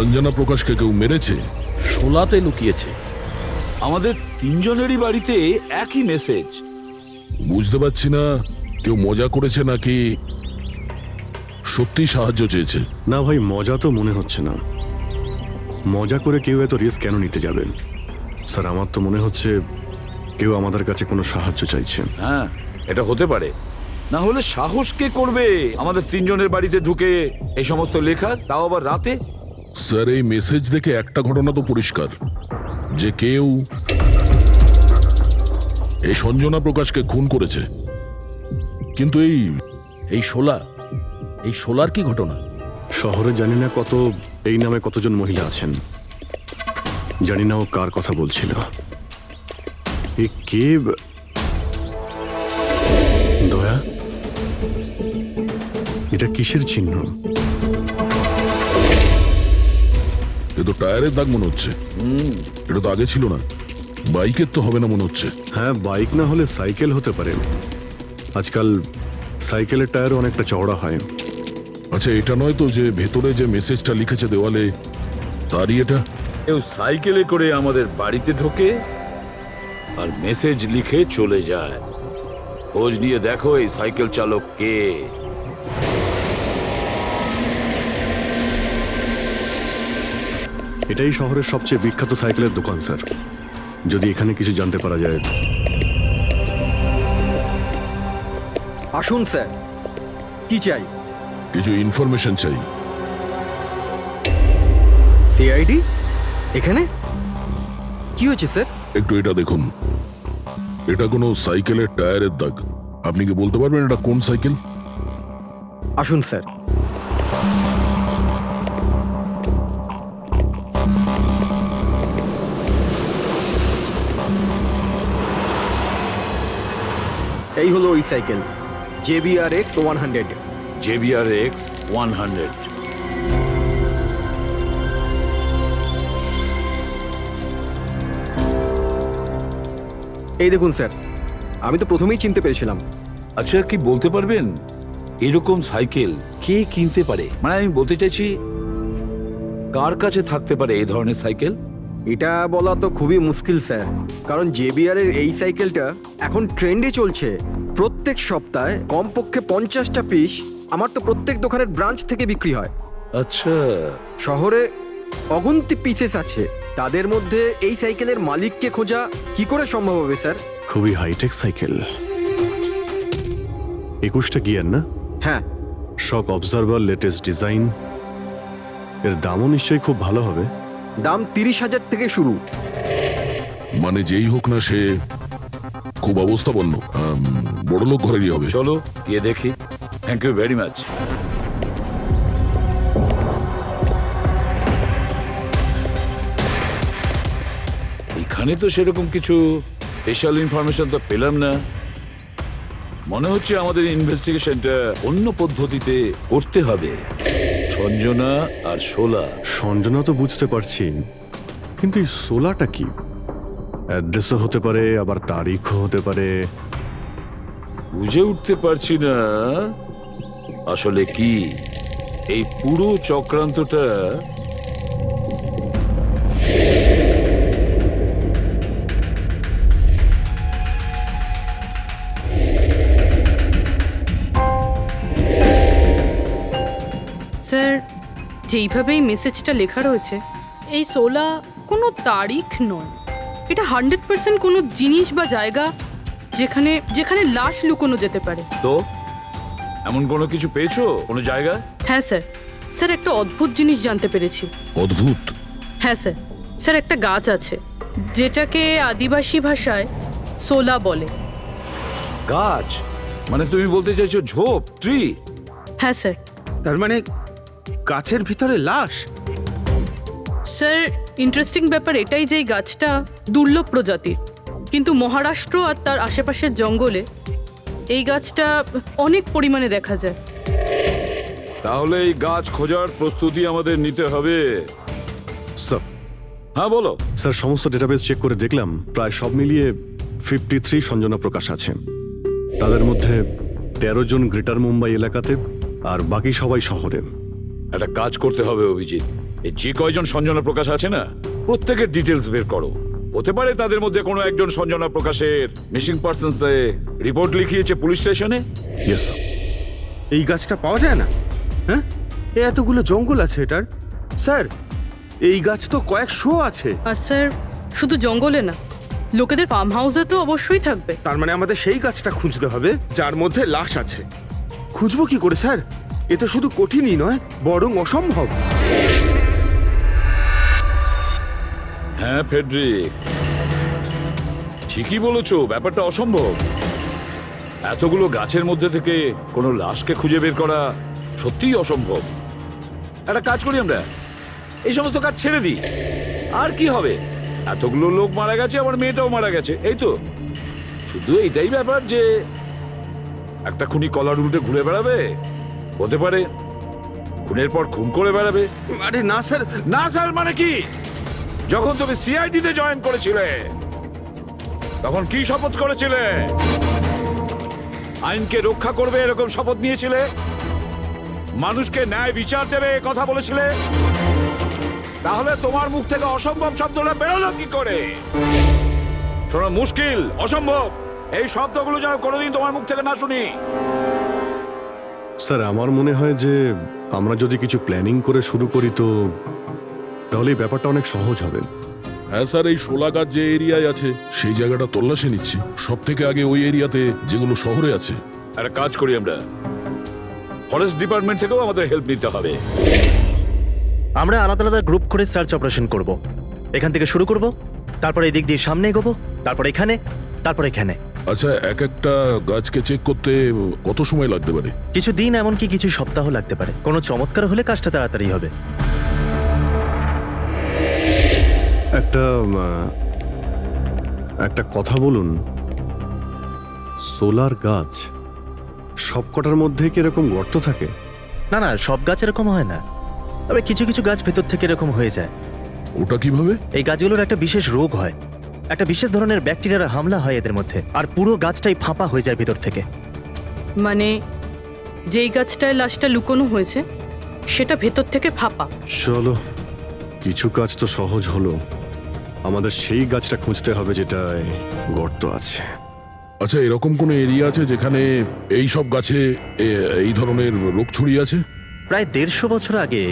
সঞ্জনা প্রকাশকে কেউ মেরেছে? শোলাতে লুকিয়েছে। আমাদের তিনজনেরই বাড়িতে একই মেসেজ। বুঝতে পারছি না কেউ মজা করেছে নাকি সত্যি সাহায্য চেয়েছে। না ভাই, মজা তো মনে হচ্ছে না। মজা করে কেউ এত রিস্ক কেন নিতে যাবে? স্যার, আমার তো মনে হচ্ছে কেউ আমাদের কাছে কোনো সাহায্য চাইছে। হ্যাঁ, এটা হতে পারে। না হলে সাহস কে করবে আমাদের তিনজনের বাড়িতে ঢুকে এই সমস্ত লেখার, তাও আবার রাতে? স্যার, এই মেসেজ দেখে একটা ঘটনা তো পরিষ্কার, যে কেউ এই সঞ্জনা প্রকাশকে খুন করেছে। কিন্তু এই শোলার কি ঘটনা? শহরে জানি না এই নামে কতজন মহিলা আছেন, জানি না ও কার কথা বলছিল। এ কে? দয়া, এটা কিসের চিহ্ন? এ তো টায়ারের দাগ মনে হচ্ছে। এটা তো আগে ছিল না। বাইকের তো হবে না মনে হচ্ছে। হ্যাঁ, বাইক না হলে সাইকেল হতে পারে। আজকাল সাইকেলের টায়ারও অনেকটা চওড়া হয়। আচ্ছা, এটা নয় তো যে ভেতরে যে মেসেজটা লিখেছে দেওয়ালে, তারই এটা? কেউ সাইকেলে করে আমাদের বাড়িতে ঢোকে আর মেসেজ লিখে চলে যায়। খোঁজ নিয়ে দেখো এই সাইকেল চালক কে। এটাই শহরের সবচেয়ে বিখ্যাত সাইকেলের দোকান স্যার। যদি এখানে কিছু জানতে পারা যায়। আসুন স্যার, কি চাই? কিছু ইনফরমেশন চাই। সিআইডি এখানে? কি হয়েছে স্যার? একটু এটা দেখুন। এটা কোনো সাইকেলের টায়ারের দাগ। আপনি কি বলতে পারবেন এটা কোন সাইকেল? আসুন স্যার। এই হলো ওই সাইকেল, JBRX 100। JBRX 100। এই দেখুন স্যার, আমি তো প্রথমেই চিনতে পেরেছিলাম। আচ্ছা, কি বলতে পারবেন এরকম সাইকেল কে কিনতে পারে? মানে আমি বলতে চাইছি, কার কাছে থাকতে পারে এই ধরনের সাইকেল? এটা বলা তো খুবই মুশকিল স্যার, কারণ JBR এর এই সাইকেলটা এখন ট্রেন্ডে চলছে। প্রত্যেক সপ্তাহে কমপক্ষে 50টা পিস আমার তো প্রত্যেক দোকানের ব্রাঞ্চ থেকে বিক্রি হয়। আচ্ছা, শহরে অগুন্তি পিসেস আছে, তাদের মধ্যে এই সাইকেলের মালিককে খোঁজা কি করে সম্ভব হবে স্যার? খুবই হাইটেক সাইকেল। 21টা গিয়ার না? হ্যাঁ। শক অবজারভার, লেটেস্ট ডিজাইন। এর দামও নিশ্চয়ই খুব ভালো হবে। দাম 30,000 থেকে শুরু। মানে যেই হোক না সে খুব অবস্থাপন্ন, বড়লোক ঘরেরই হবে। চলো গিয়ে দেখি। Thank you very much. এখানে তো সেরকম কিছু স্পেশাল ইনফরমেশন তো পেলাম না। মনে হচ্ছে আমাদের ইনভেস্টিগেশনটা অন্য পদ্ধতিতে করতে হবে। সঞ্জনা আর শোলা। সঞ্জনা তো বুঝতে পারছি, কিন্তু এই সোলাটা কি? অ্যাড্রেসও হতে পারে, আবার তারিখও হতে পারে। বুঝে উঠতে পারছি না আসলে কি এই পুরো চক্রান্তটা। স্যার, যেইভাবে এই মেসেজটা লেখা রয়েছে, এই সোলা কোনো তারিখ নয়। এটা 100% কোনো জিনিস বা জায়গা যেখানে যেখানে লাশ লুকোনো যেতে পারে। তো এমন কোনো কিছু পেয়েছো কোনো জায়গা? হ্যাঁ স্যার। স্যার, একটা অদ্ভুত জিনিস জানতে পেরেছি। অদ্ভুত? হ্যাঁ স্যার। স্যার, একটা গাছ আছে যেটাকে আদিবাসী ভাষায় সোলা বলে। গাছ? মানে তুমি বলতে চাইছো ঝোপ, ট্রি? হ্যাঁ স্যার। তার মানে গাছের ভিতরে লাশ? স্যার, ইন্টারেস্টিং ব্যাপার এটাই যে এই গাছটা দুর্লভ প্রজাতির, কিন্তু মহারাষ্ট্র আর তার আশেপাশের জঙ্গলে এই গাছটা অনেক পরিমাণে দেখা যায়। তাহলে এই গাছ খোঁজার প্রস্তুতি আমাদের নিতে হবে। স্যার, হ্যাঁ বলো। স্যার, সমস্ত ডেটাবেস চেক করে দেখলাম, প্রায় সব মিলিয়ে 53 সঞ্জনা প্রকাশ আছে। তাদের মধ্যে 13 জন গ্রেটার মুম্বাই এলাকাতে, আর বাকি সবাই শহরে। একটা কাজ করতে হবে অভিজিৎ। এই যে কয়জন সঞ্জনা প্রকাশ আছে না, প্রত্যেকের ডিটেলস বের করো। হতে পারে তাদের মধ্যে কোনো একজন সঞ্জনা প্রকাশের মিসিং পার্সনস রিপোর্ট লিখিয়েছে পুলিশ স্টেশনে। Yes sir. এই গাছটা পাওয়া যায় না? হ্যাঁ, এতগুলো জঙ্গল আছে এটার। স্যার, এই গাছ তো কয়েকশো আছে। আর স্যার, শুধু জঙ্গলে না, লোকেদের ফার্ম হাউসে তো অবশ্যই থাকবে। তার মানে আমাদের সেই গাছটা খুঁজতে হবে যার মধ্যে লাশ আছে। খুঁজবো কি করে স্যার? এ তো শুধু কঠিনই নয়, বরং অসম্ভব। হ্যাঁ ফেডরিক, ঠিকই বলেছো, ব্যাপারটা অসম্ভব। এতগুলো গাছের মধ্যে থেকে কোনো লাশকে খুঁজে বের করা সত্যিই অসম্ভব। একটা কাজ করি আমরা, এই সমস্ত কাজ ছেড়ে দিই। আর কি হবে, এতগুলো লোক মারা গেছে, আমার মেয়েটাও মারা গেছে, এই তো। শুধু এইটাই ব্যাপার যে একটা খুনি কলার উল্টে ঘুরে বেড়াবে, হতে পারে খুনের পর খুন করে বেড়াবে। আরে না স্যার। না স্যার মানে কি? যখন তুমি সিআইডিতে জয়েন করেছিলে তখন কি শপথ করেছিলে? আইনকে রক্ষা করবে এরকম শপথ নিয়েছিলে? মানুষকে ন্যায় বিচার দেবে এ কথা বলেছিলে? তাহলে তোমার মুখ থেকে অসম্ভব শব্দটা বেরোলো কি করে? শোনো, মুশকিল, অসম্ভব, এই শব্দগুলো যেন কোনোদিন তোমার মুখ থেকে না শুনি। স্যার, আমার মনে হয় যে আমরা যদি কিছু প্ল্যানিং করে শুরু করি তো তাহলে এই ব্যাপারটা অনেক সহজ হবে। হ্যাঁ স্যার, এই শোলা গাছ যে এরিয়ায় আছে সেই জায়গাটা তল্লাশি নিচ্ছি। সব থেকে আগে ওই এরিয়াতে যেগুলো শহরে আছে। একটা কাজ করি আমরা, ফরেস্ট ডিপার্টমেন্ট থেকেও আমাদের হেল্প নিতে হবে। আমরা আলাদা আলাদা গ্রুপ করে সার্চ অপারেশন করব। এখান থেকে শুরু করব, তারপর এই দিক দিয়ে সামনে এগোবো, তারপর এখানে, তারপর এখানে। আচ্ছা, এক একটা গাছকে চেক করতে কত সময় লাগতে পারে? কিছু দিন, এমনকি কিছু সপ্তাহ লাগতে পারে। কোনো চমৎকার হলে কাজটা তাড়াতাড়ি হবে। একটা কথা বলুন, সোলার গাছ সবকটার মধ্যে কি এরকম গর্ত থাকে? না না, সব গাছ এরকম হয় না, তবে কিছু কিছু গাছ ভেতর থেকে এরকম হয়ে যায়। ওটা কিভাবে? এই গাছগুলোর একটা বিশেষ রোগ হয়, একটা বিশেষ ধরনের ব্যাকটেরিয়ার হামলা হয় এদের মধ্যে, আর পুরো গাছটাই ফাঁপা হয়ে যায় ভেতর থেকে। মানে যেই গাছটায় লাশটা লুকোনো হয়েছে সেটা ভেতর থেকে ফাঁপা। চলো, কিছু কাজ তো সহজ হলো। আমাদের সেই গাছটা খুঁজতে হবে যেটায় গর্ত আছে। আচ্ছা, এরকম কোনো এরিয়া আছে যেখানে এই সব গাছে এই ধরনের রোগ ছড়িয়ে আছে? প্রায় 150 বছর আগে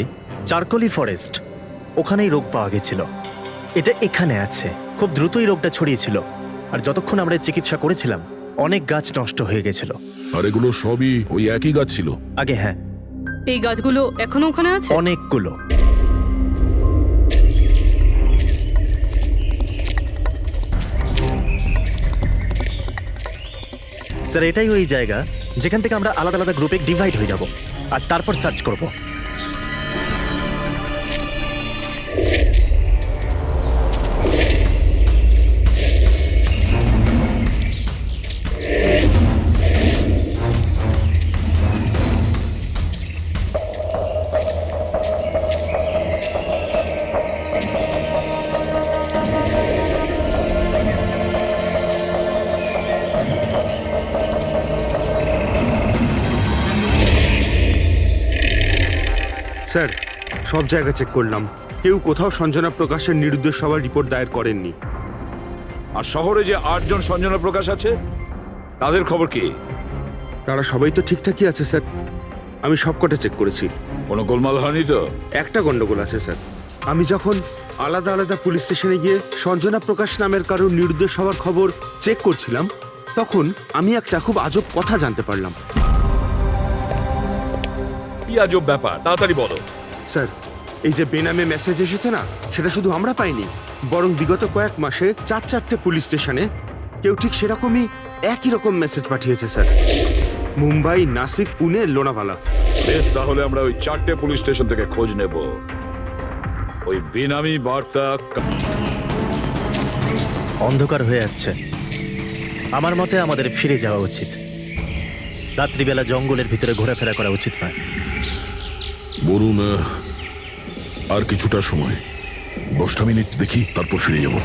চারকোলি ফরেস্ট, ওখানেই রোগ পাওয়া গেছিল। এটা এখানে আছে। খুব দ্রুতই রোগটা ছড়িয়েছিল, আর যতক্ষণ আমরা চিকিৎসা করেছিলাম অনেক গাছ নষ্ট হয়ে গেছিল। আর এগুলো সবই ওই একই গাছ ছিল? আগে হ্যাঁ, এই গাছগুলো এখনো ওখানে আছে? অনেকগুলো। স্যার, এটাই ওই জায়গা যেখান থেকে আমরা আলাদা আলাদা গ্রুপে ডিভাইড হয়ে যাব আর তারপর সার্চ করব। স্যার, সব জায়গা চেক করলাম, কেউ কোথাও সঞ্জনা প্রকাশের নিরুদ্দেশ হওয়ার রিপোর্ট দায়ের করেননি। আর শহরে যে 8 জন সঞ্জনা প্রকাশ আছে তাদের খবর কি? তারা সবাই তো ঠিকঠাকই আছে স্যার, আমি সবকটা চেক করেছি। কোনো গোলমাল হয়নি তো? একটা গন্ডগোল আছে স্যার। আমি যখন আলাদা আলাদা পুলিশ স্টেশনে গিয়ে সঞ্জনা প্রকাশ নামের কারোর নিরুদ্দেশ হওয়ার খবর চেক করছিলাম, তখন আমি একটা খুব আজব কথা জানতে পারলাম। কি আজব ব্যাপার, তাড়াতাড়ি বলো। স্যার, এই যে বেনামে মেসেজ এসেছে না, সেটা শুধু আমরা পাইনি, বরং বিগত কয়েক মাসে 4-4টে পুলিশ স্টেশনে কেউ ঠিক সেরকমই একই রকম মেসেজ পাঠিয়েছে স্যার। মুম্বাই, নাসিক, পুনে, লোনাভালা। বেশ, তাহলে আমরা ওই 4টে পুলিশ স্টেশন থেকে খোঁজ নেব। ওই বেনামি বার্তা অন্ধকার হয়ে আসছে, আমার মতে আমাদের ফিরে যাওয়া উচিত। রাত্রিবেলা জঙ্গলের ভিতরে ঘোরাফেরা করা উচিত নয়। বলুন, আর কিছুটা সময়, 10টা মিনিট দেখি, তারপর ফিরে যাব।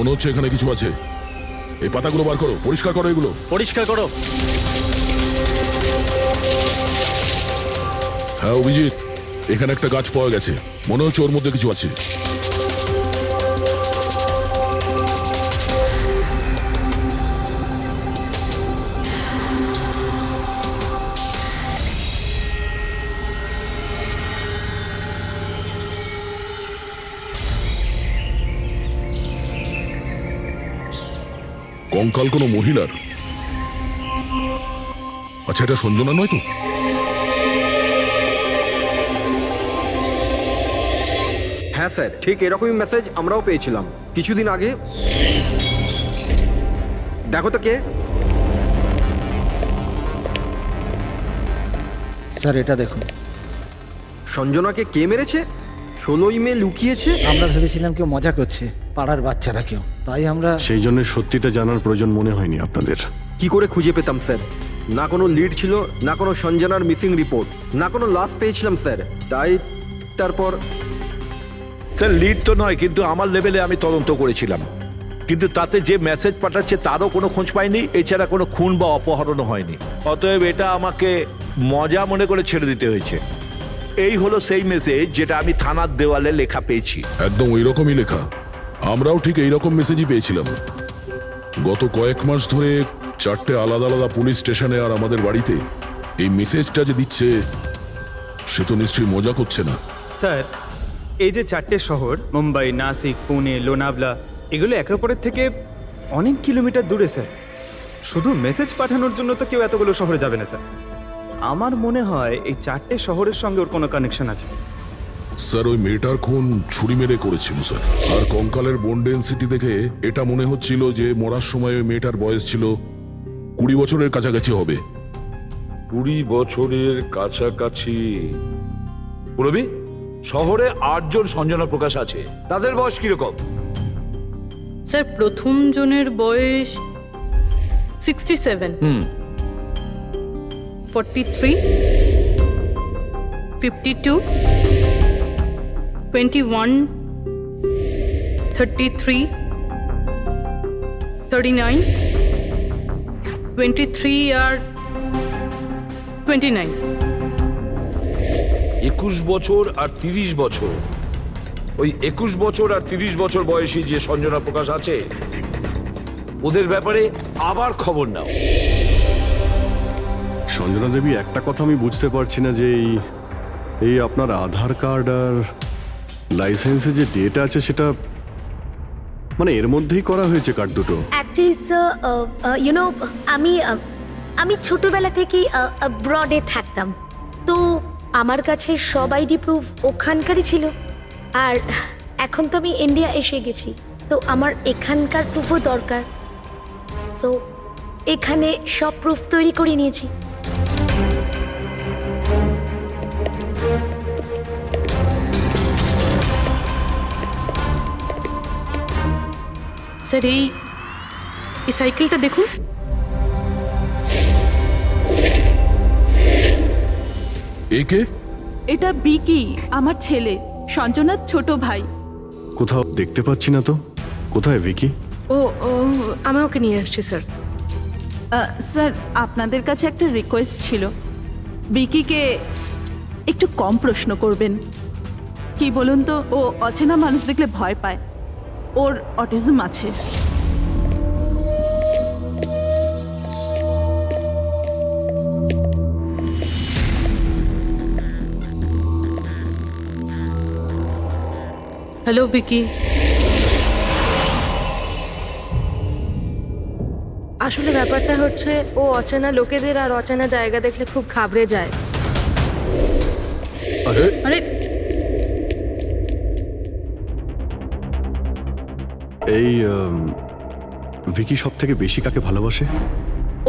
মনে হচ্ছে এখানে কিছু আছে। এই পাতাগুলো বার করো, পরিষ্কার করো এগুলো। পরিষ্কার করো। হ্যাঁ অভিজিৎ, এখানে একটা গাছ পাওয়া গেছে, মনে হচ্ছে ওর মধ্যে কিছু আছে। কঙ্কাল কোনো মহিলার? আচ্ছা, এটা সঞ্জনা নয় তো? হ্যাঁ স্যার, ঠিক এরকমই মেসেজ আমরাও পেয়েছিলাম কিছুদিন আগে। দেখো তো কে। স্যার এটা দেখুন। সঞ্জনাকে কে মেরেছে? 16ই মে লুকিয়েছে। আমরা ভেবেছিলাম কেউ মজা করছে, পাড়ার বাচ্চারা কেউ, তাই আমরা সেই জন্য সত্যিটা জানার প্রয়োজন মনে হয়নি আপনাদের। কি করে খুঁজে পেতাম স্যার? না কোনো লিড ছিল, না কোনো সঞ্জনার মিসিং রিপোর্ট, না কোনো লাশ পেয়েছিলাম স্যার। তাই তারপর স্যার লিড তো নয়, কিন্তু আমার লেভেলে আমি তদন্ত করেছিলাম, কিন্তু তাতে যে মেসেজ পাঠাচ্ছে তারও কোনো খোঁজ পাইনি, এছাড়া কোনো খুন বা অপহরণও হয়নি। অতএব এটা আমাকে মজা মনে করে ছেড়ে দিতে হয়েছে। এই হলো সেই মেসেজ যেটা আমি থানার দেওয়ালে লেখা পেয়েছি। একদম ওই রকমই লেখা, আমরাও ঠিক এই রকম মেসেজই পেয়েছিলাম। গত কয়েক মাস ধরে 4টে আলাদা আলাদা পুলিশ স্টেশনে আর আমাদের বাড়িতে এই মেসেজটা যে দিচ্ছে, সে তো নিশ্চয়ই মজা করছে না। স্যার, এই যে 4টে শহর মুম্বাই, নাসিক, পুনে, লোনাভলা, এগুলো একে অপরের থেকে অনেক কিলোমিটার দূরে স্যার। শুধু মেসেজ পাঠানোর জন্য তো কেউ এতগুলো শহরে যাবে না স্যার। আমার মনে হয় এই 4টে শহরের সঙ্গে ওর কোনো কানেকশন আছে। স্যার, ওই মেয়েটার খুন ছুরি মেরে করেছিল স্যার। আর কঙ্কালের বোন ডেন্সিটি দেখে এটা মনে হচ্ছিল যে মরার সময় ওই মেয়েটার বয়স ছিল 20 বছরের কাছাকাছি হবে। 20 বছরের কাছাকাছি। পুরবি, শহরে 8 জন সঞ্জনা প্রকাশ আছে, তাদের বয়স কিরকম? স্যার প্রথম জনের বয়স 67, 43, 52, 21, 33, 39, 23 আর 29। 21 বছর আর 30 বছর। ওই 21 বছর আর 30 বছর বয়সী যে সঞ্জনা প্রকাশ আছে, ওদের ব্যাপারে আবার খবর নাও। সঞ্জনা দেবী, একটা কথা আমি বুঝতে পারছি না যে এই আপনার আধার কার্ড আর লাইসেন্সে যে ডেট আছে সেটা মানে এর মধ্যেই করা হয়েছে কার্ড দুটো। অ্যাকচুয়ালি স্যার, আমি ছোটবেলা থেকেই ব্রডে থাকতাম, তো আমার কাছে সব আইডি প্রুফ ওখানকারই ছিল। আর এখন তো আমি ইন্ডিয়া এসে গেছি, তো আমার এখানকার প্রুফও দরকার। সো এখানে সব প্রুফ তৈরি করে নিয়েছি। স্যার এই সাইকেলটা দেখুন। একে? এটা বিকি, আমার ছেলে, সঞ্জনার ছোট ভাই। কোথাও দেখতে পাচ্ছি না তো, কোথায় ভিকি? ও আমি ওকে নিয়ে আসছি স্যার। স্যার আপনাদের কাছে একটা রিকোয়েস্ট ছিল, বিকিকে একটু কম প্রশ্ন করবেন। কি বলুন তো, ও অচেনা মানুষ দেখলে ভয় পায়, ওর অটিজম আছে। হ্যালো ভিকি। আসলে ব্যাপারটা হচ্ছে, ও অচেনা লোকেদের আর অচেনা জায়গা দেখলে খুব ঘাবড়ে যায়। আরে এই ভিকি সব থেকে বেশি কাকে ভালোবাসে?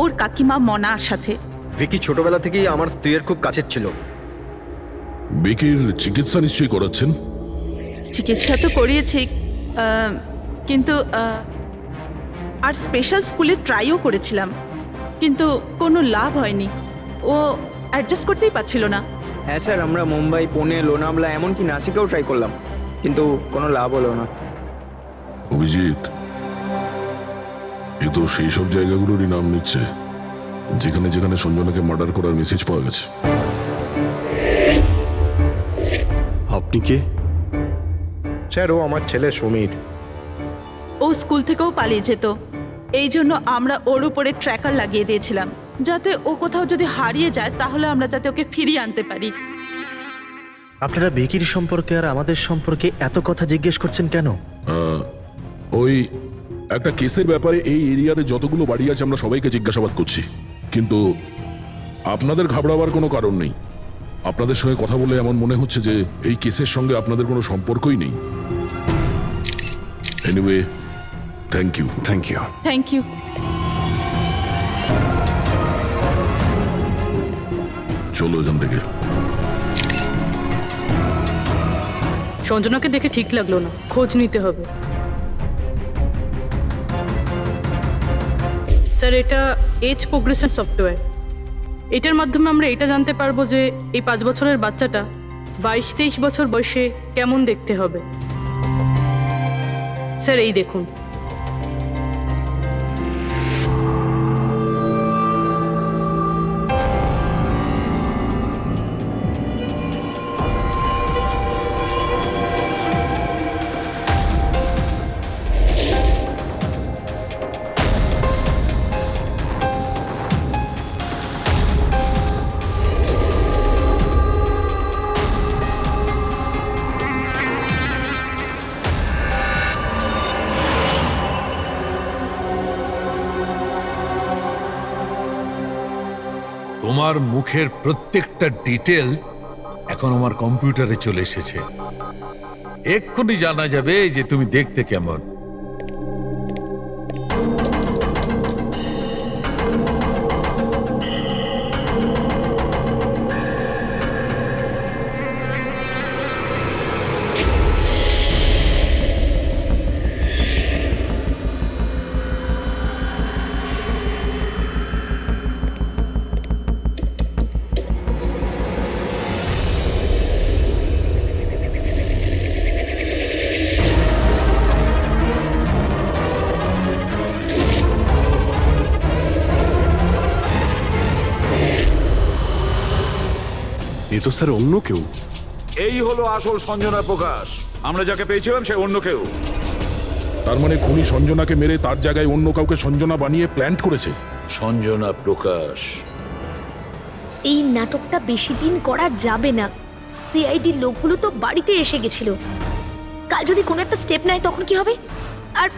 ওর কাকিমা মনার সাথে। ভিকি ছোটবেলা থেকেই আমার স্ত্রীর খুব কাছের ছিল। বিকির চিকিৎসা নিশ্চয়ই করাচ্ছেন? চিকিৎসা তো করিয়েছি, কিন্তু আর স্পেশাল স্কুলে ট্রাইও করেছিলাম, কিন্তু কোনো লাভ হয়নি। ও অ্যাডজাস্ট করতেই পারছিল না। হ্যাঁ স্যার, আমরা মুম্বাই, পুনে, লোনাভলা, এমনকি নাসিকেও ট্রাই করলাম, কিন্তু কোনো লাভ হলো না। অভিজিৎ, এ তো সেই সব জায়গাগুলোরই নাম নিচ্ছে যেখানে যেখানে সঞ্জনাকে মার্ডার করার মেসেজ পাওয়া গেছে। আপনি কে? স্যার, ও আমার ছেলে সমীর। ও স্কুল থেকেও পালিয়ে যেত, এই জন্য আমরা ওর উপরে ট্র্যাকার লাগিয়ে দিয়েছিলাম, যাতে ও কোথাও যদি হারিয়ে যায় তাহলে আমরা যাতে ওকে ফিরিয়ে আনতে পারি। আপনারা বেকির সম্পর্কে আর আমাদের সম্পর্কে এত কথা জিজ্ঞেস করছেন কেন? ওই একটা কেসের ব্যাপারে এই এরিয়াতে যতগুলো বাড়ি আছে আমরা সবাইকে জিজ্ঞাসাবাদ করছি, কিন্তু আপনাদের ঘাবড়াবার কোনো কারণ নেই। আপনাদের সঙ্গে কথা বলে এমন মনে হচ্ছে যে এই কেসের সঙ্গে আপনাদের কোনো সম্পর্কই নেই। Anyway, thank you. Thank you. Thank you. চলো এখান থেকে। সঞ্জনাকে দেখে ঠিক লাগলো না, খোঁজ নিতে হবে। স্যার, এটা এজ প্রোগ্রেশন সফটওয়্যার। এটার মাধ্যমে আমরা এটা জানতে পারবো যে এই 5 বছরের বাচ্চাটা 22-23 বছর বয়সে কেমন দেখতে হবে। স্যার, এই দেখুন। তোমার মুখের প্রত্যেকটা ডিটেল এখন আমার কম্পিউটারে চলে এসেছে। এক্ষুনি জানা যাবে যে তুমি দেখতে কেমন। এ তো স্যার অন্য কেউ। এই হলো আসল সঞ্জনা প্রকাশ। আমরা যাকে পেয়েছিলাম সে অন্য কেউ। তার মানে খুনি সঞ্জনাকে মেরে তার জায়গায় অন্য কাউকে সঞ্জনা বানিয়ে প্ল্যান্ট করেছে। সঞ্জনা প্রকাশ। এই নাটকটা বেশি দিন করা যাবে না। সিআইডির লোকগুলো তো বাড়িতে এসে গেছিল। কাল যদি কোনো একটা স্টেপ নেয় তখন কি হবে? আর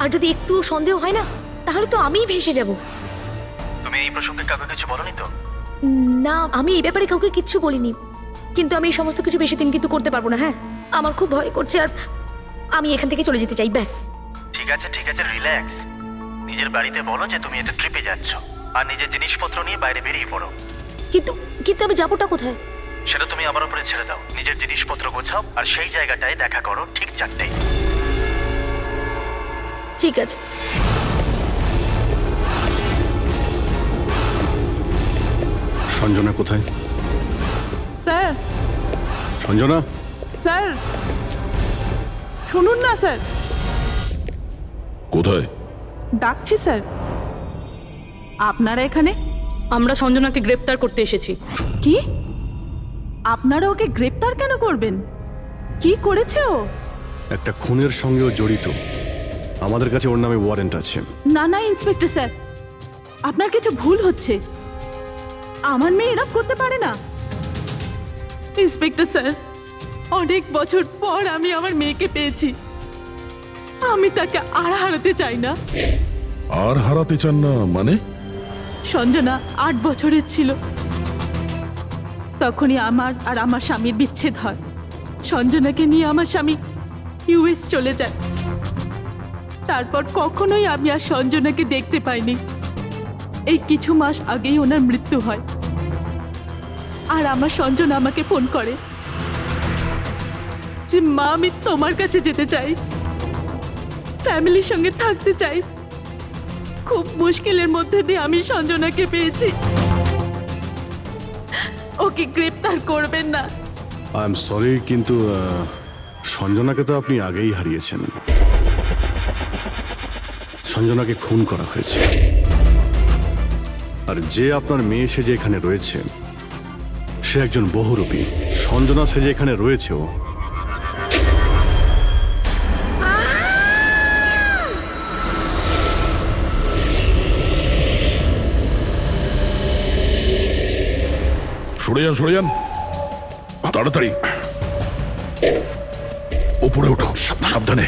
আর যদি একটুও সন্দেহ হয় না, তাহলে তো আমিই ভেসে যাব। তুমি এই প্রসঙ্গে কাউকে কিছু বলনি তো? না, আমি এই ব্যাপারে কাউকে কিচ্ছু বলিনি, কিন্তু আমি এই সমস্ত কিছু বেশি দিন কিন্তু করতে পারবো না। হ্যাঁ, আমার খুব ভয় করছে আর আমি এখান থেকে চলে যেতে চাই, ব্যাস। ঠিক আছে, রিল্যাক্স। নিজের বাড়িতে বলো যে তুমি এটা ট্রিপে যাচ্ছ আর নিজের জিনিসপত্র নিয়ে বাইরে বেরিয়ে পড়ো। কিন্তু কিন্তু আমি যাবোটা কোথায়? সেটা তুমি আমার উপরে ছেড়ে দাও। নিজের জিনিসপত্র গোছাও আর সেই জায়গাটায় দেখা করো ঠিক 4টায়। ঠিক আছে। সঞ্জনা কোথায়? স্যার, সঞ্জনা? স্যার শুনুন না স্যার, কোথায়? ডাকছি স্যার। আপনারা এখানে? আমরা সঞ্জনাকে গ্রেপ্তার করতে এসেছি। কি? আপনারা ওকে গ্রেপ্তার কেন করবেন? কি করেছে ও? একটা খুনের সঙ্গেও জড়িত। আমাদের কাছে ওর নামে ওয়ারেন্ট আছে। না না ইন্সপেক্টর স্যার, আপনার কিছু ভুল হচ্ছে। আমার মেয়ে এরকম করতে পারে না। ইন্সপেক্টর স্যার, অনেক বছর পর আমি আমার মেয়েকে পেয়েছি। আমি তাকে আর হারাতে চাই না। আর হারাতে চান না মানে? সঞ্জনা 8 বছরের ছিল, তখনই আমার আর আমার স্বামীর বিচ্ছেদ হয়। সঞ্জনাকে নিয়ে আমার স্বামী ইউএস চলে যায়। তারপর কখনোই আমি আর সঞ্জনাকে দেখতে পাইনি। এই কিছু মাস আগেই ওনার মৃত্যু হয়। আর আমার সঞ্জনা আমাকে ফোন করে যে মা, আমি তোমার কাছে যেতে চাই, ফ্যামিলির সঙ্গে থাকতে চাই। খুব মুশকিলের মধ্যে দিয়ে আমি সঞ্জনাকে পেয়েছি। ওকে গ্রেপ্তার করবেন না। আই এম সরি, কিন্তু সঞ্জনাকে তো আপনি আগেই হারিয়েছেন। সঞ্জনাকে খুন করা হয়েছে। আর যে আপনার মেয়ে সেজে এখানে রয়েছে সে একজন বহুরূপী। সঞ্জনা সেজে এখানে রয়েছেও। সরে যান তাড়াতাড়ি ওপরে ওঠো, সাবধানে।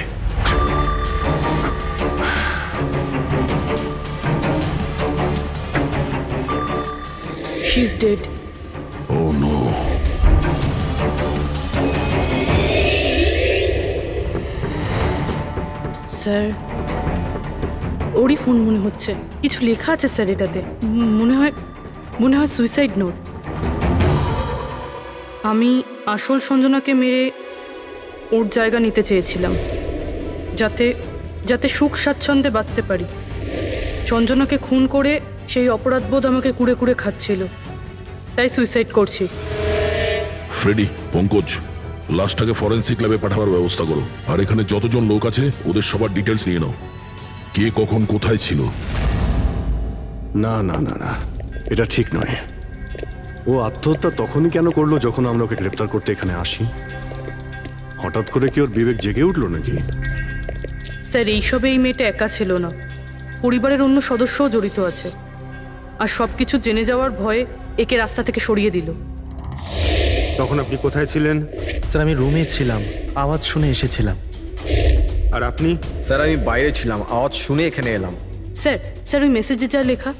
She is dead. Oh no. Sir, ওরই ফোন মনে হচ্ছে। কিছু লেখা আছে স্যার এটাতে। মনে হয় সুইসাইড নোট। আমি আসল সঞ্জনাকে মেরে ওর জায়গা নিতে চেয়েছিলাম, যাতে সুখ স্বাচ্ছন্দ্যে বাঁচতে পারি। সঞ্জনাকে খুন করে সেই অপরাধবোধ আমাকে কুড়ে কুড়ে খাচ্ছিল, তাই সুইসাইড করছি। ফ্রেডি, পঙ্কজ, লাশটাকে ফরেন্সিক ল্যাবে পাঠাবার ব্যবস্থা করো। আর এখানে যতজন লোক আছে ওদের সবার ডিটেলস নিয়ে নাও, কে কখন কোথায় ছিল। না না না না, এটা ঠিক নয়। ও আত্মহত্যা তখনই কেন করলো যখন আমরা ওকে গ্রেপ্তার করতে এখানে আসি? হঠাৎ করে কি ওর বিবেক জেগে উঠলো নাকি? স্যার, এইসবে এই মেয়েটা একা ছিল না, পরিবারের অন্য সদস্যও জড়িত আছে। আর সব কিছু জেনে যাওয়ার ভয়ে একে রাস্তা থেকে সরিয়ে দিল। তখন আপনি কোথায় ছিলেন? স্যার আমি রুমে ছিলাম, আওয়াজ শুনে এসেছিলাম। আর আপনি? স্যার আমি বাইরে ছিলাম, আওয়াজ শুনে এখানে এলাম। স্যার ওই মেসেজে যা লেখা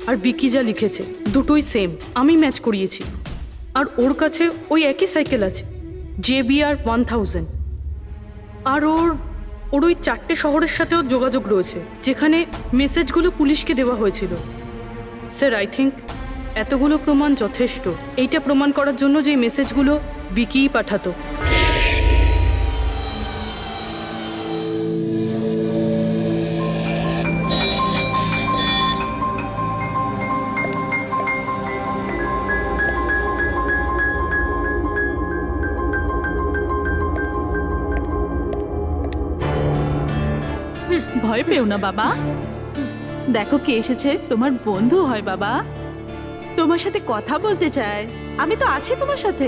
আর বিকি যা লিখেছে দুটোই সেম। আমি ম্যাচ করিয়েছি। আর ওর কাছে ওই একই সাইকেল আছে, JBR 1000। আর ওর ওই 4টে শহরের সাথেও যোগাযোগ রয়েছে যেখানে মেসেজগুলো পুলিশকে দেওয়া হয়েছিল। স্যার, আই থিঙ্ক এতগুলো প্রমাণ যথেষ্ট এইটা প্রমাণ করার জন্য যে এই মেসেজগুলো বিকিই পাঠাতো। ভয় পেও না বাবা, দেখো কে এসেছে। তোমার বন্ধু হয় বাবা, তোমার সাথে কথা বলতে চায়। আমি তো আছি তোমার সাথে,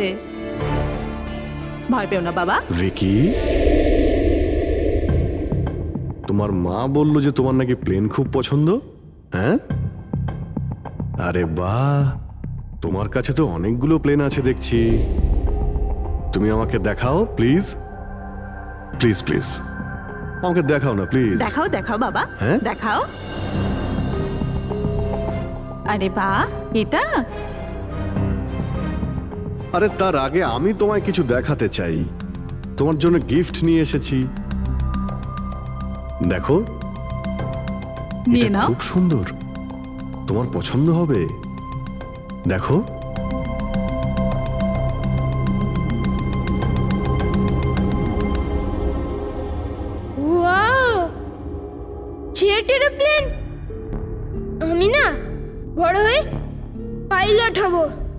ভয় পেও না বাবা। ভিকি, তোমার মা বলল যে তোমার নাকি প্লেন খুব পছন্দ। হ্যাঁ, আরে বাহ, তোমার কাছে তো অনেকগুলো প্লেন আছে দেখছি। তুমি আমাকে দেখাও প্লিজ, প্লিজ প্লিজ আমাকে দেখাও না প্লিজ। দেখাও দেখাও বাবা, হ্যাঁ? দেখাও। আরে বাহ, এটা আরে তার আগে আমি তোমায় কিছু দেখাতে চাই। তোমার জন্য গিফট নিয়ে এসেছি, দেখো। নিয়ে এটা নাও। খুব সুন্দর, তোমার পছন্দ হবে। দেখো, ওয়াও, জেট এরোপ্লেন। আমি না বড় হয়ে পাইলট হব,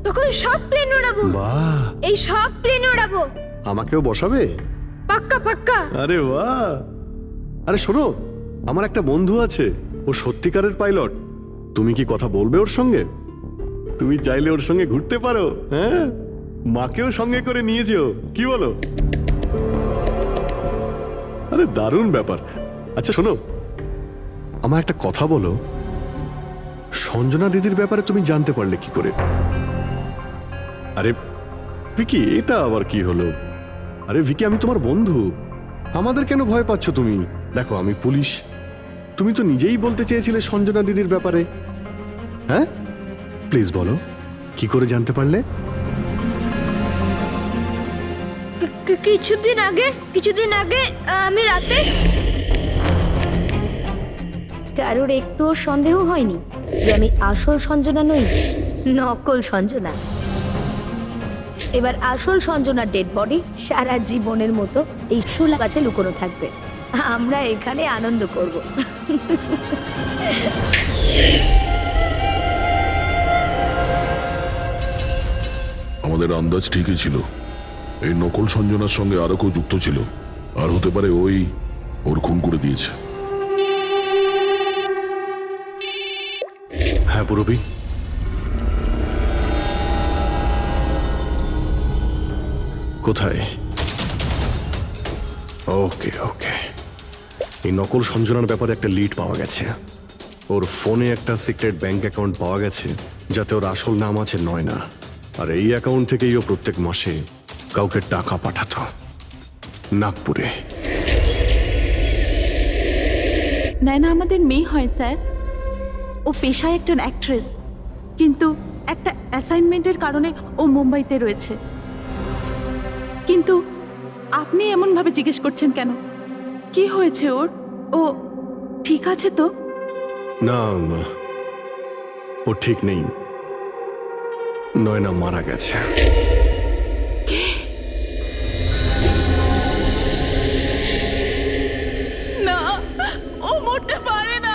তখন সব প্লেন উড়াবো। বাহ, এই সব প্লেন উড়াবো। আমাকেও বসাবে? পাক্কা পাক্কা। আরে বাহ, আরে শোনো, আমার একটা বন্ধু আছে, ও সত্যিকারের পাইলট। তুমি কি কথা বলবে ওর সঙ্গে? তুমি চাইলে ওর সঙ্গে ঘুরতে পারো। হ্যাঁ, মাকেও সঙ্গে করে নিয়ে যেও, কি বলো? আরে দারুণ ব্যাপার। আচ্ছা শোনো, আমার একটা কথা বলো, সঞ্জনা দিদির ব্যাপারে তুমি জানতে পারলে কি করে? আরে ভিকি, এটা আবার কি হলো? আরে ভিকি, আমি তোমার বন্ধু, আমাদের কেন ভয় পাচ্ছ তুমি? দেখো আমি পুলিশ, তুমি তো নিজেই বলতে চেয়েছিলে সঞ্জনা দিদির ব্যাপারে। হ্যাঁ, প্লিজ বলো, কি করে জানতে পারলে? কিছুদিন আগে আমি রাতে। কারোর একটুও সন্দেহ হয়নি যে আমি আসল সঞ্জনা নই, নকল সঞ্জনা। এবার আসল সঞ্জনার ডেড বডি সারা জীবনের মতো এই শুলা গাছে লুকোনো থাকবে। আমরা এখানে আনন্দ করব। আমাদের আন্দাজ ঠিকই ছিল, এই নকল সঞ্জনার সঙ্গে আরো কেউ যুক্ত ছিল। আর হতে পারে ওর খুন করে দিয়েছে। হ্যাঁ পুরবি, কোথায়? ওকে ওকে, এই নকল সঞ্জনার ব্যাপারে একটা লিড পাওয়া গেছে। ওর ফোনে একটা সিক্রেট ব্যাংক অ্যাকাউন্ট পাওয়া গেছে, যাতে ওর আসল নাম আছে নয়না। আর এই অ্যাকাউন্ট থেকেই ও প্রত্যেক মাসে কাউকে টাকা পাঠাতো নাগপুরে। নয়না আমাদের মেয়ে হয় স্যার। ও পেশায় একজন অ্যাক্ট্রেস, কিন্তু একটা অ্যাসাইনমেন্টের কারণে ও মুম্বাইতে রয়েছে। কিন্তু আপনি এমনভাবে জিজ্ঞেস করছেন কেন? কি হয়েছে ওর? ও ঠিক আছে তো? না, ও ঠিক নেই। নয়না মারা গেছে। না, ও মরতে পারে না।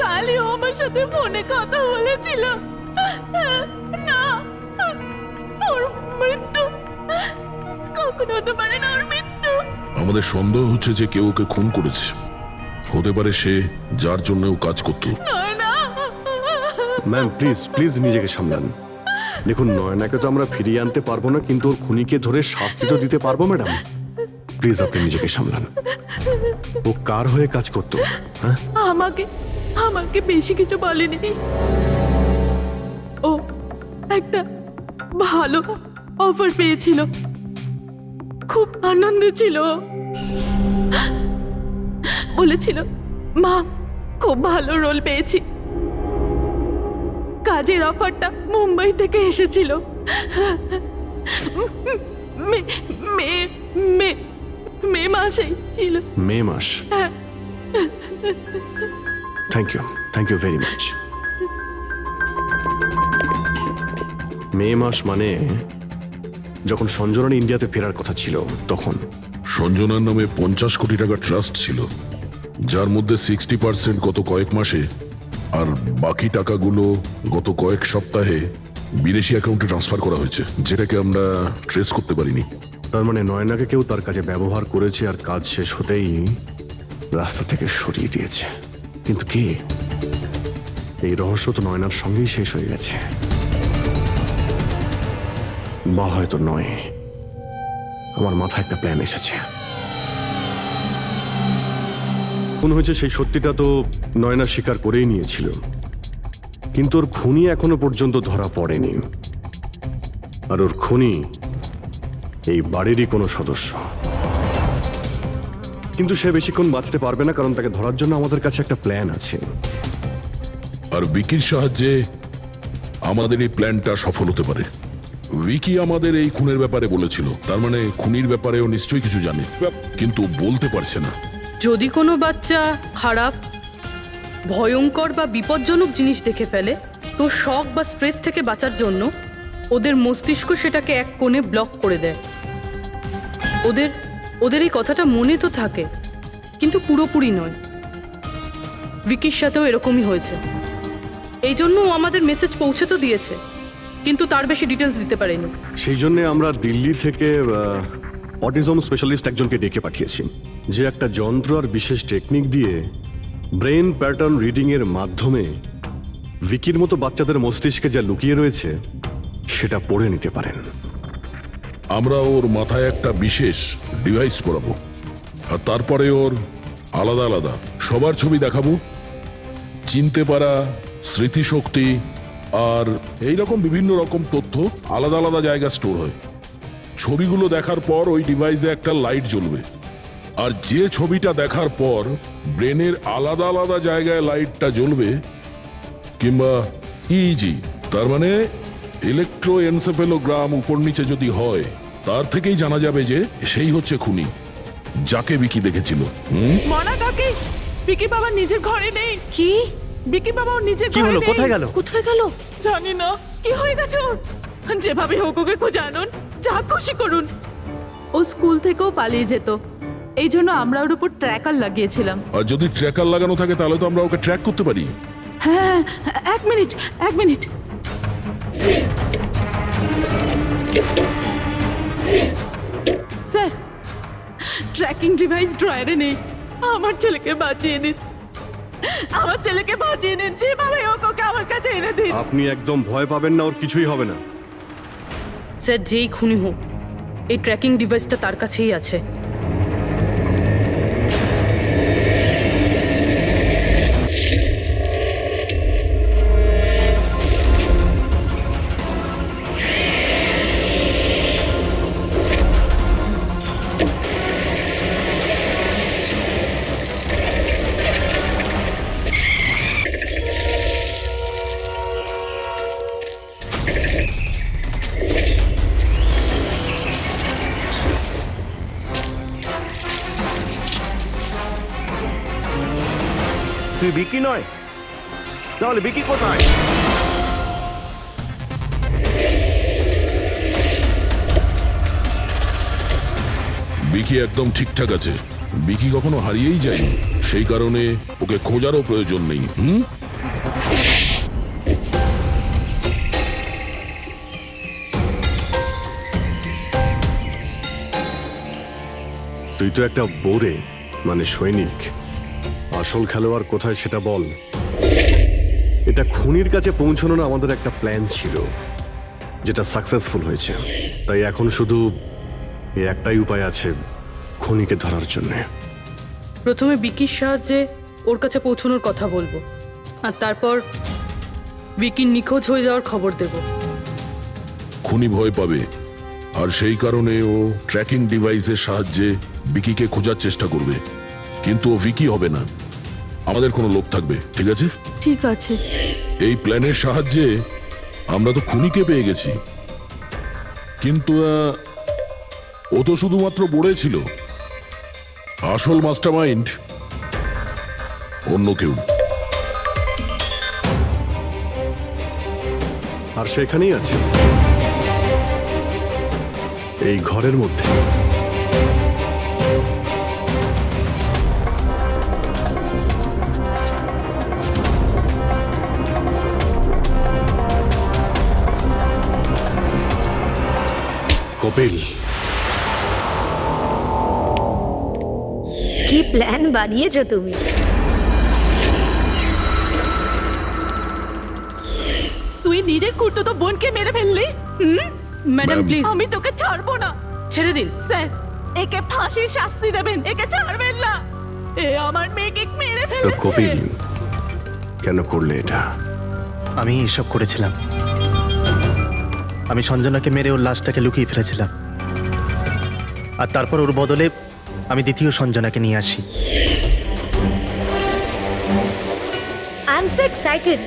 কালই ও আমার সাথে ফোনে কথা বলেছিল। না, ওর মৃত্যু কখনো হতে পারে না। ওর মৃত্যু। আমাদের সন্দেহ হচ্ছে যে কেউ ওকে খুন করেছে। হতে পারে সে, যার জন্য ও কাজ করত। ম্যাম প্লিজ প্লিজ নিজেকে সামলান। দেখুন, নয়নাকে তো আমরা ফিরিয়ে আনতে পারবো না, কিন্তু ওর খুনিকে ধরে শাস্তি তো দিতে পারবো ম্যাডাম। প্লিজ আপনি নিজেকে সামলান। ও কার হয়ে কাজ করতো? হ্যাঁ, আমাকে বেশি কিছু বলেনি। ও একটা ভালো অফার পেয়েছিল, খুব আনন্দে ছিল। বলেছিল, মা খুব ভালো রোল পেয়েছি। কাজের অফারটা মুম্বাই থেকে এসেছিল। মে মাসেই ছিল। মে মাস? Thank you very much. মে মাস মানে যখন সঞ্জনার ইন্ডিয়াতে ফেরার কথা ছিল তখন। সঞ্জনার নামে 50 কোটি টাকা ট্রাস্ট ছিল, যার মধ্যে 60% গত কয়েক মাসে আর বাকি টাকাগুলো গত কয়েক সপ্তাহে বিদেশি অ্যাকাউন্টে ট্রান্সফার করা হয়েছে, যেটাকে আমরা ট্রেস করতে পারিনি। তার মানে নয়নাকে কেউ তার কাজে ব্যবহার করেছে, আর কাজ শেষ হতেই রাস্তা থেকে সরিয়ে দিয়েছে। কিন্তু কে? এই রহস্য তো নয়নার সঙ্গেই শেষ হয়ে গেছে। বা হয়তো নয়। আমার মাথায় একটা প্ল্যান এসেছে। মনে হয়েছে সেই সত্যিটা তো নয়না স্বীকার করেই নিয়েছিল, কিন্তু ওর খুনি এখনো পর্যন্ত ধরা পড়েনি। আর ওর খুনি এই বাড়িরই কোনো সদস্য। কিন্তু সে বেশিক্ষণ বাঁচতে পারবে না, কারণ তাকে ধরার জন্য আমাদের কাছে একটা প্ল্যান আছে। আর বিকির সাহায্যে আমাদের এই প্ল্যানটা সফল হতে পারে। উইকি আমাদের এই খুনের ব্যাপারে বলেছিল, তার মানে খুনির ব্যাপারেও নিশ্চয়ই কিছু জানে, কিন্তু বলতে পারছে না। যদি কোনো বাচ্চা খারাপ, ভয়ঙ্কর বা বিপজ্জনক জিনিস দেখে ফেলে, তো শক বা স্ট্রেস থেকে বাঁচার জন্য ওদের মস্তিষ্ক সেটাকে এক কোণে ব্লক করে দেয়। ওদের এই কথাটা মনে তো থাকে, কিন্তু পুরোপুরি নয়। উইকির সাথেও এরকমই হয়েছে। এই জন্য ও আমাদের মেসেজ পৌঁছে তো দিয়েছে, কিন্তু তার বেশি ডিটেলস দিতে পারেনি। সেই জন্য আমরা দিল্লি থেকে অটিজম স্পেশালিস্ট একজনকে ডেকে পাঠিয়েছি, যে একটা যন্ত্র আর বিশেষ টেকনিক দিয়ে ব্রেন প্যাটার্ন রিডিং এর মাধ্যমে উইকির মতো বাচ্চাদের মস্তিষ্কে যা লুকিয়ে রয়েছে সেটা পড়ে নিতে পারেন। আমরা ওর মাথায় একটা বিশেষ ডিভাইস পরাবো, আর তারপরে ওর আলাদা আলাদা সবার ছবি দেখাবো। চিনতে পারা, স্মৃতিশক্তি আর এইরকম বিভিন্ন রকম তথ্য আলাদা আলাদা জায়গায় স্টোর হয়। ছবিগুলো দেখার পর ওই ডিভাইসে একটা লাইট জ্বলবে, আর যে ছবিটা দেখার পর ব্রেনের আলাদা আলাদা জায়গায় লাইটটা জ্বলবে, কিংবা ইজি তার মানে ইলেকট্রোএনসেফেলোগ্রাম উপর নিচে যদি হয়, তার থেকেই জানা যাবে যে সেই হচ্ছে খুনি, যাকে বিকি দেখেছিল। মনা কাকি, বিকি বাবা নিজের ঘরে নেই। কি? বিকি বাবা ওর নিজের কি ঘরে হলো? নেই। কোথায় গেল? কোথায় গেল জানি না। কি হয়ে গেছে ওর? যেভাবে হোক ওকে খুঁজে আনুন, যা খুশি করুন। ও স্কুল থেকেও পালিয়ে যেত, এই জন্য আমরা ওর উপর ট্র্যাকার লাগিয়েছিলাম। আর যদি ট্র্যাকার লাগানো থাকে তাহলে তো আমরা ওকে ট্র্যাক করতে পারি। হ্যাঁ, এক মিনিট। স্যার, ট্র্যাকিং ডিভাইস ড্রয়ারে নেই। আমার ছেলেকে বাঁচিয়ে নিন, আমার ছেলেকে বাঁচিয়ে নিন, যেভাবে হোক ওকে আমার কাছে এনে দিন। আপনি একদম ভয় পাবেন না, ওর কিছুই হবে না। স্যার যেই খুনি হোক এই ট্র্যাকিং ডিভাইসটা তার কাছেই আছে। তুই বিকি নয়, তাহলে বিকি কোথায়? বিকি একদম ঠিকঠাক আছে। বিকি কখনো হারিয়েই যায়নি, সেই কারণে ওকে খোঁজারও প্রয়োজন নেই। তুই তো একটা বোরে, মানে সৈনিক। আসল খেলোয়াড় কোথায় সেটা বল। এটা খুনির কাছে পৌঁছানোর আমাদের একটা প্ল্যান ছিল, যেটা সাকসেসফুল হয়েছে। তাই এখন শুধু এই একটাই উপায় আছে খুনিকে ধরার জন্য। প্রথমে বিকির সাহায্যে ওর কাছে পৌঁছানোর কথা বলবো, আর তারপর বিকির নিখোঁজ হয়ে যাওয়ার খবর দেব। খুনি ভয় পাবে, আর সেই কারণে ও ট্র্যাকিং ডিভাইসের সাহায্যে বিকিকে খোঁজার চেষ্টা করবে। কিন্তু ও ভিকি হবে না, আমাদের কোনো লোক থাকবে, ঠিক আছে? ঠিক আছে। এই প্ল্যানের সাহায্যে আমরা তো খুনিকে পেয়ে গেছি, কিন্তু ও তো শুধুমাত্র বড়ে ছিল। আসল মাস্টারমাইন্ড অন্য কেউ। আর সেখানেই আছে, এই ঘরের মধ্যে। কপিল, কি প্ল্যান বানিয়েছো তুমি? তুই নিজের খুড়তুতো বোনকে মেরে ফেললি। ম্যাডাম প্লিজ, আমি তোকে ছাড়বো না। ছেড়ে দিন। স্যার, একে ফাঁসির শাস্তি দেবেন, একে ছাড়বেন না। এ আমার মেয়েকে মেরে তো ফেলেছে। কপিল কেন করলে এটা? আমি এসব করেছিলাম। আমি সঞ্জনাকে মেরে ওর লাশটাকে লুকিয়ে ফেলেছিলাম, আর তারপর ওর বদলে আমি দ্বিতীয় সঞ্জনাকে নিয়ে আসি। I am so excited.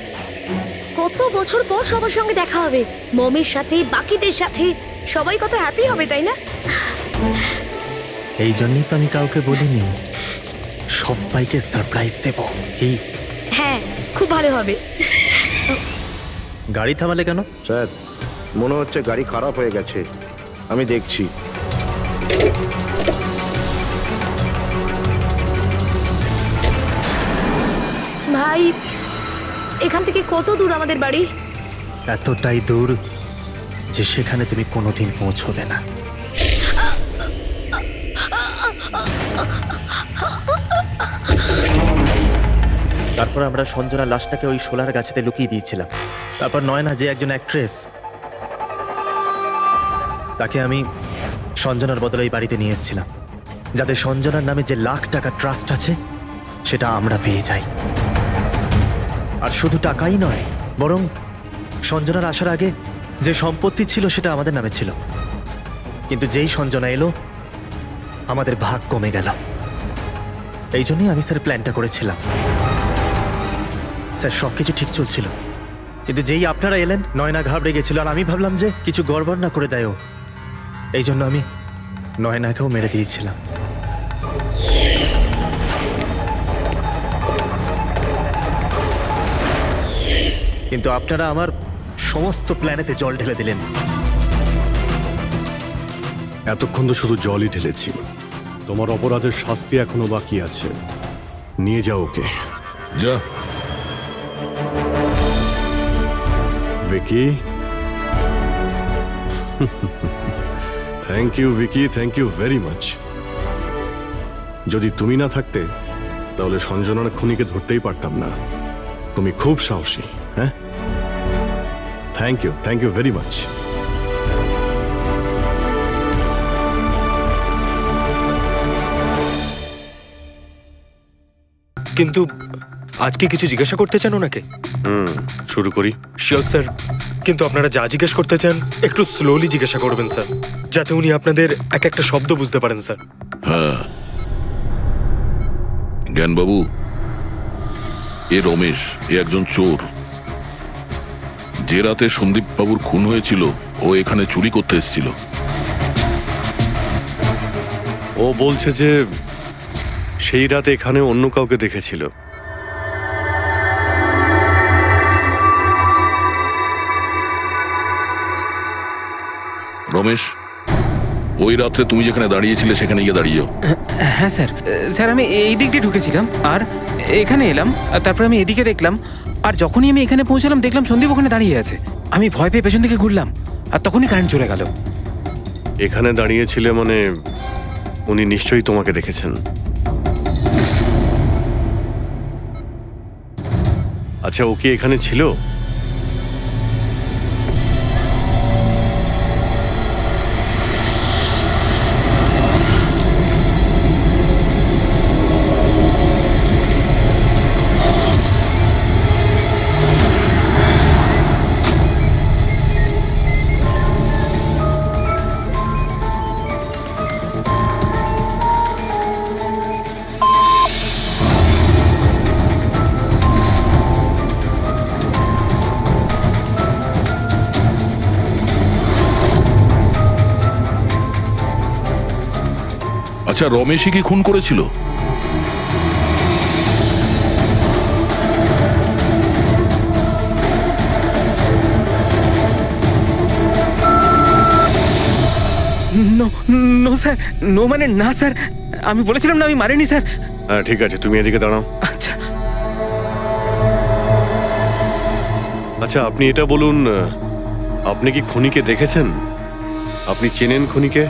কত বছর পর সবার সঙ্গে দেখা হবে, মমির সাথে, বাকিদের সাথে। সবাই কত হ্যাপি হবে, তাই না? এই জন্যই তো আমি কাউকে বলিনি, সবাইকে সারপ্রাইজ দেব। কি? হ্যাঁ, খুব ভালো হবে। গাড়ি থামালে কেন? স্যার, মনে হচ্ছে গাড়ি খারাপ হয়ে গেছে, আমি দেখছি। ভাই, এখান থেকে কত দূর আমাদের বাড়ি? এতটাই দূর যে সেখানে তুমি কোনোদিন পৌঁছবে না। তারপর আমরা সঞ্জনা লাশটাকে ওই শোলার গাছেতে লুকিয়ে দিয়েছিলাম। তারপর নয়না, যে একজন অ্যাক্ট্রেস, তাকে আমি সঞ্জনার বদলে এই বাড়িতে নিয়ে এসেছিলাম, যাতে সঞ্জনার নামে যে লাখ টাকা ট্রাস্ট আছে সেটা আমরা পেয়ে যাই। আর শুধু টাকাই নয়, বরং সঞ্জনার আসার আগে যে সম্পত্তি ছিল সেটা আমাদের নামে ছিল। কিন্তু যেই সঞ্জনা এলো, আমাদের ভাগ কমে গেল। এই জন্যই আমি স্যার প্ল্যানটা করেছিলাম। স্যার, সবকিছু ঠিক চলছিল, কিন্তু যেই আপনারা এলেন, নয়না ঘাবড়ে গেছিল, আর আমি ভাবলাম যে কিছু গড়বড় না করে দেয় ও। এই জন্য আমি নয়নাকেও মেরে দিয়েছিলাম। কিন্তু আপনারা আমার সমস্ত প্ল্যানেতে জল ঢেলে দিলেন। এতক্ষণ তো শুধু জলই ঢেলেছি। তোমার অপরাধের শাস্তি এখনো বাকি আছে। নিয়ে যাও ওকে। যা। Vicky, thank you Vicky, thank you very much. যদি তুমি না থাকতে তাহলে সঞ্জনার খুনিকে ধরতেই পারতাম না। তুমি খুব সাহসী। হ্যাঁ, থ্যাংক ইউ ভেরি মাচ। কিন্তু আজকে কিছু জিজ্ঞাসা করতে চান ওনাকে? শুরু করি। শিওর স্যার, কিন্তু আপনারা যা জিজ্ঞেস করতে চান একটু স্লোলি জিজ্ঞাসা করবেন স্যার, যাতে উনি আপনাদের এক একটা শব্দ বুঝতে পারেন স্যার। হ্যাঁ, জ্ঞানবাবু, এ রমেশ, এ একজন চোর। যে রাতে সন্দীপ বাবুর খুন হয়েছিল ও এখানে চুরি করতে এসেছিল। ও বলছে যে সেই রাতে এখানে অন্য কাউকে দেখেছিল। রমেশ, ওই রাত্রে তুমি যেখানে দাঁড়িয়েছিলে সেখানে গিয়ে দাঁড়িয়ে যাও। হ্যাঁ স্যার, স্যার আমি এই দিক দিয়ে ঢুকেছিলাম আর এখানে এলাম, আর তারপর আমি এদিকে দেখলাম, আর যখনই আমি এখানে পৌঁছালাম দেখলাম সন্দীপ ওখানে দাঁড়িয়ে আছে। আমি ভয় পেয়ে পেছন থেকে ঘুরলাম আর তখনই কারেন্ট চলে গেল। এখানে দাঁড়িয়েছিলে মানে উনি নিশ্চয়ই তোমাকে দেখেছেন। আচ্ছা, ও কি এখানে ছিল? আচ্ছা, রমেশই কি খুন করেছিল? নো স্যার, নো মানে না স্যার, আমি বলেছিলাম না আমি মারিনি স্যার। হ্যাঁ ঠিক আছে, তুমি এদিকে দাঁড়াও। আচ্ছা আচ্ছা, আপনি এটা বলুন, আপনি কি খুনিকে দেখেছেন? আপনি চেনেন খুনিকে?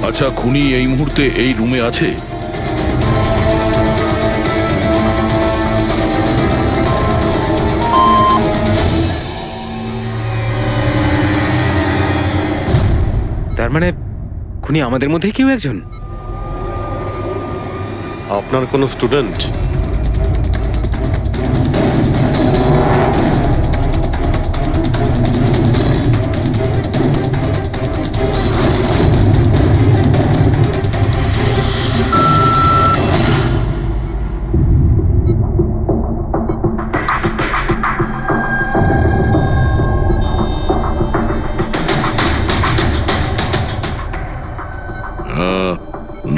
আচ্ছা, খুনি এই মুহূর্তে এই রুমে আছে? তার মানে খুনি আমাদের মধ্যে কেউ একজন? আপনার কোনো স্টুডেন্ট?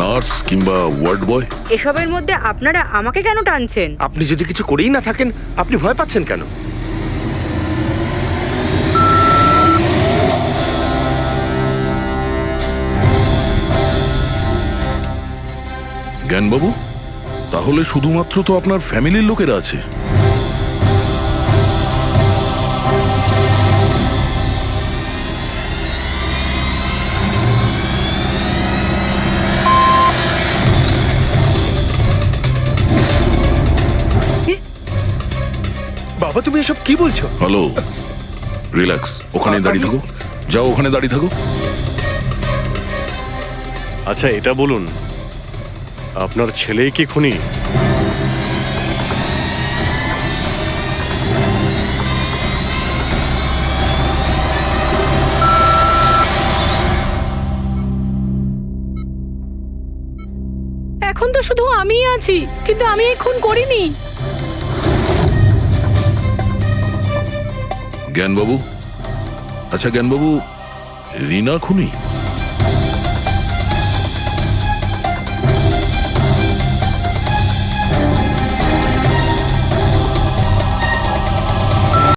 নার্স কিংবা ওয়ার্ড বয়? এসবের মধ্যে আপনারা আমাকে কেন টানছেন? আপনি যদি কিছু করেই না থাকেন, আপনি ভয় পাচ্ছেন কেন? জ্ঞানবাবু, তাহলে শুধুমাত্র তো আপনার ফ্যামিলির লোকেরা আছে। বাবা তুমি এসব কি বলছো? হ্যালো, রিল্যাক্স, ওখানে দাঁড়িয়ে থাকো। যাও, ওখানে দাঁড়িয়ে থাকো। আচ্ছা, এটা বলুন, আপনার ছেলেই কি খুনি? এখন তো শুধু আমিই আছি, কিন্তু আমি এই খুন করিনি। জ্ঞানবাবু, আচ্ছা জ্ঞানবাবু, রিনা খুনি?